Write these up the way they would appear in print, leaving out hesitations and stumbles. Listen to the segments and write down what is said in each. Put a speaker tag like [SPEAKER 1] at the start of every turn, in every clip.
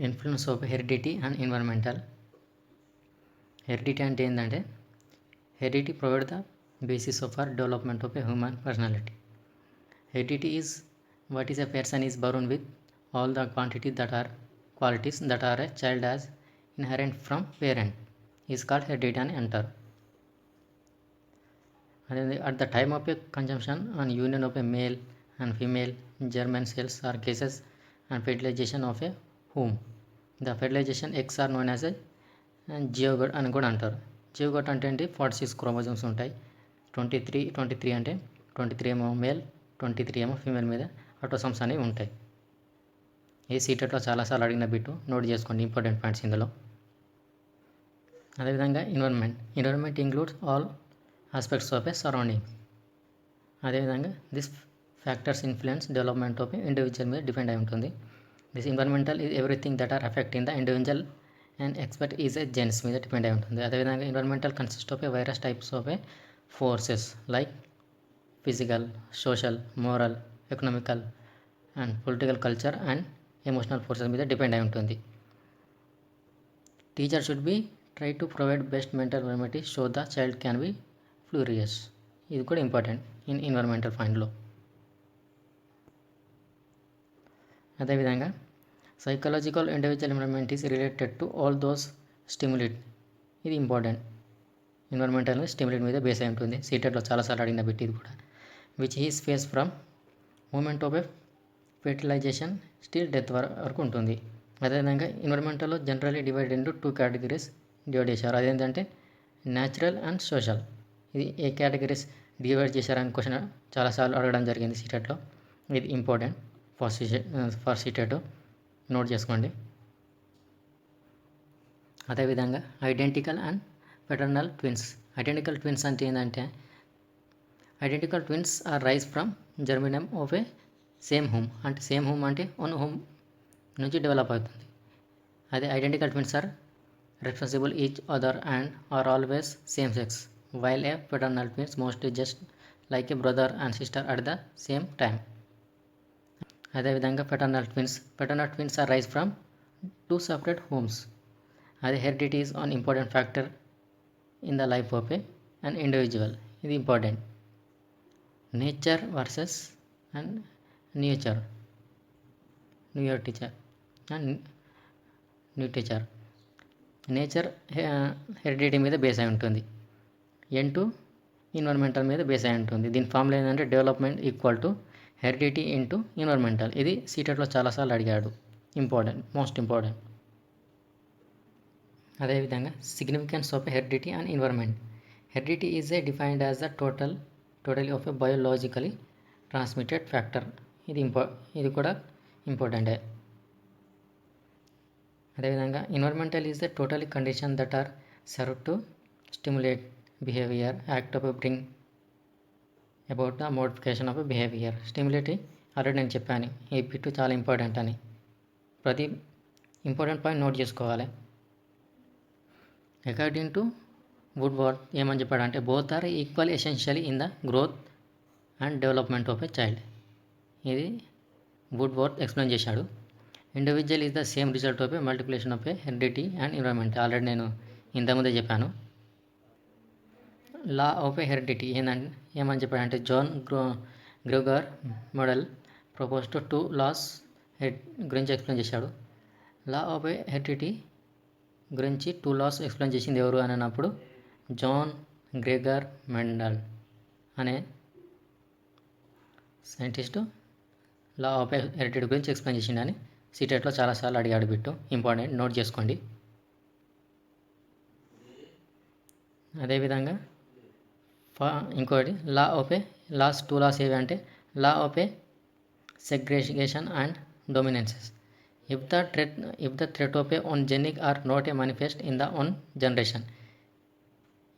[SPEAKER 1] Influence of heredity and environmental. Heredity అంటే ఏంటంటే heredity provide the basis of our development of a human personality. Heredity is what is a person is born with all the qualities that are a child has inherent from parent is called heredity అని అంటారు. అదే at the time of a consumption and union of a male and female germ cells are cases and fertilization of a womb. The fertilization eggs are known as a zygote అని కూడా అంటారు. zygote అంటే ఏంటి, 46 chromosomes ఉంటాయి. 23 అంటే 23 ఏమో male, 23 ఏమో female మీద ఆటోసోమ్స్ అనేవి ఉంటాయి. ఈ సీటెట్లో చాలాసార్లు అడిగిన బిట్టు నోట్ చేసుకోండి, ఇంపార్టెంట్ పాయింట్స్ ఇందులో. అదేవిధంగా environment includes all aspects of a surrounding. అదేవిధంగా this factors influence development of a individual మీద డిపెండ్ అయి ఉంటుంది. This environmental is everything that are affecting the individual and expect is a genes మీద depend అయి ఉంటుంది. అదేవిధంగా environmental consist of a various types of a forces like physical, social, moral, economical and political, culture and emotional forces మీద depend అయి ఉంటుంది. Teacher should be try to provide best mental environment so the child can be flourish. ఇది కూడా important in environmental పాయింట్లో. అదేవిధంగా psychological individual environment is related to all those stimulate. ఇది important, environmental stimulate మీద base అయి ఉంటుంది. సీటెట్లో చాలాసార్లు అడిగిన బిట్ ఇది కూడా. Which is face from moment of a fertilization still death వరకు ఉంటుంది. అదేవిధంగా ఎన్విరాన్మెంటల్లో generally divide into 2 categories divide చేశారు. అదేంటంటే న్యాచురల్ అండ్ సోషల్. ఇది ఏ కేటగిరీస్ డివైడ్ చేశారని క్వశ్చన్ చాలాసార్లు అడగడం జరిగింది సీటెట్లో. ఇది ఇంపార్టెంట్ ఫర్ సీటెట్, నోట్ చేసుకోండి. అదేవిధంగా identical and paternal twins. Identical twins అంటే ఏంటంటే identical twins are rise from germinum of a same home. అంటే సేమ్ హోమ్ అంటే వన్ హోమ్ నుంచి డెవలప్ అవుతుంది. అదే identical twins are responsible each other and are always same sex, while a paternal twins mostly just like a brother and sister at the same time. అదేవిధంగా paternal twins are rise from 2 separate homes. అదే heredity is on important factor in the life of an individual. ఇది important. Nature versus and nurture, new teacher. Nature heredity మీద base అయి ఉంటుంది, environmental మీద base అయి ఉంటుంది. దీని ఫార్ములా ఏంటంటే development equal to heredity into environmental. ఇది సీటెట్లో చాలాసార్లు అడిగాడు, ఇంపార్టెంట్, మోస్ట్ ఇంపార్టెంట్. అదేవిధంగా significance of heredity and environment. Heredity is a defined as the totally of a biologically transmitted factor. ఇది కూడా ఇంపార్టెంటే. అదేవిధంగా environmental is the totally condition that are serve to stimulate behaviour, act of bring about the modification of behaviour. Stimulate already నేను చెప్పాను, ఈ bit చాలా important అని. ప్రతి ఇంపార్టెంట్ పాయింట్ నోట్ చేసుకోవాలి. అకార్డింగ్ టు వుడ్వర్డ్ ఏమని చెప్పాడంటే both are equal essentially in the growth and development of a child. ఇది వుడ్వర్డ్ ఎక్స్ప్లెయిన్ చేశాడు. Individual is the same result of a multiplication of a heredity and environment. Already నేను ఇంతకుముందే చెప్పాను. Law of a heredity ఏమని చెప్పాడంటే John Gregor Mendel propose to 2 laws గురించి explain చేశాడు. Law of a heredity గురించి 2 laws explain చేసింది ఎవరు అని అన్నప్పుడు జాన్ గ్రెగర్ మెండల్ అనే సైంటిస్టు లా ఆఫ్ హెరిడిటీ గురించి ఎక్స్ప్లెయిన్ చేసిండని సీటెట్లో చాలాసార్లు అడిగాడు బిట్టు, ఇంపార్టెంట్, నోట్ చేసుకోండి. అదేవిధంగా ఇంకోటి లాస్ 2 laws ఏవి అంటే law of a segregation and dominances. If the threat of a one genic are not a manifest in the one generation,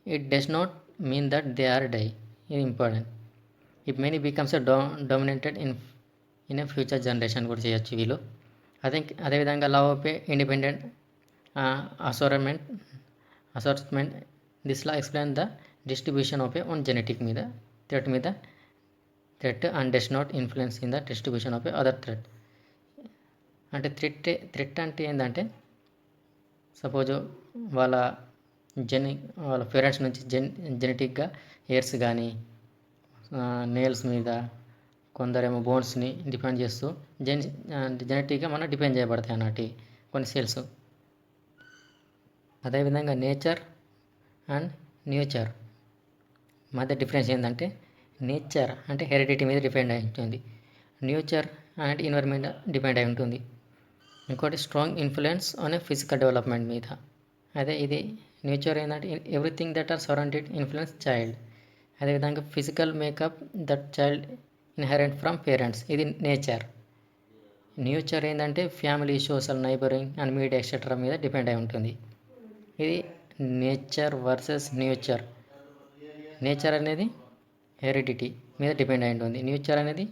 [SPEAKER 1] it does not mean that they are die. It is important. If many becomes a dominated in a future generation కూడా చేయొచ్చు వీళ్ళు. అదేవిధంగా law of a independent assortment. This law explain the distribution of a one genetic మీద threat and does not influence in the distribution of a other threat. అంటే threat అంటే ఏంటంటే suppose వాళ్ళ వాళ్ళ పేరెంట్స్ నుంచి జెనెటిక్గా హెయిర్స్ కానీ నేల్స్ మీద కొందరేమో బోన్స్ని డిపెండ్ చేస్తూ జెనెటిక్గా మనం డిపెండ్ చేయబడతాయి అన్నట్టు కొన్ని సెల్స్. అదేవిధంగా నేచర్ అండ్ న్యూచర్ మధ్య డిఫరెన్స్ ఏంటంటే నేచర్ అంటే హెరిడిటీ మీద డిపెండ్ అయి ఉంటుంది, న్యూచర్ అండ్ ఎన్విరాన్మెంట్ డిపెండ్ అయి ఉంటుంది. ఇంకోటి strong influence on a physical development మీద. అదే ఇది నేచర్ ఏంటంటే everything that are surrounded influence child. అదేవిధంగా physical makeup that child inherent from parents, ఇది నేచర్. న్యూచర్ ఏంటంటే family, social, neighbouring and media etcetera మీద డిపెండ్ అయి ఉంటుంది. ఇది నేచర్ వర్సెస్ న్యూచర్. నేచర్ అనేది హెరిడిటీ మీద డిపెండ్ అయి ఉంటుంది, న్యూచర్ అనేది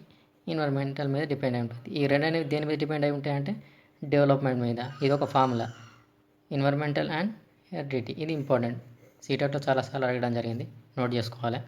[SPEAKER 1] ఎన్విరాన్మెంటల్ మీద డిపెండ్ అయి ఉంటుంది. ఈ రెండు అనేవి దేని మీద డిపెండ్ అయి ఉంటాయంటే డెవలప్మెంట్ మీద. ఇది ఒక ఫార్ములా, ఎన్విరాన్మెంటల్ అండ్ హెరిడిటీ. ఇది ఇంపార్టెంట్, సీటెట్లో చాలాసార్లు అడగడం జరిగింది, నోట్ చేసుకోవాలి.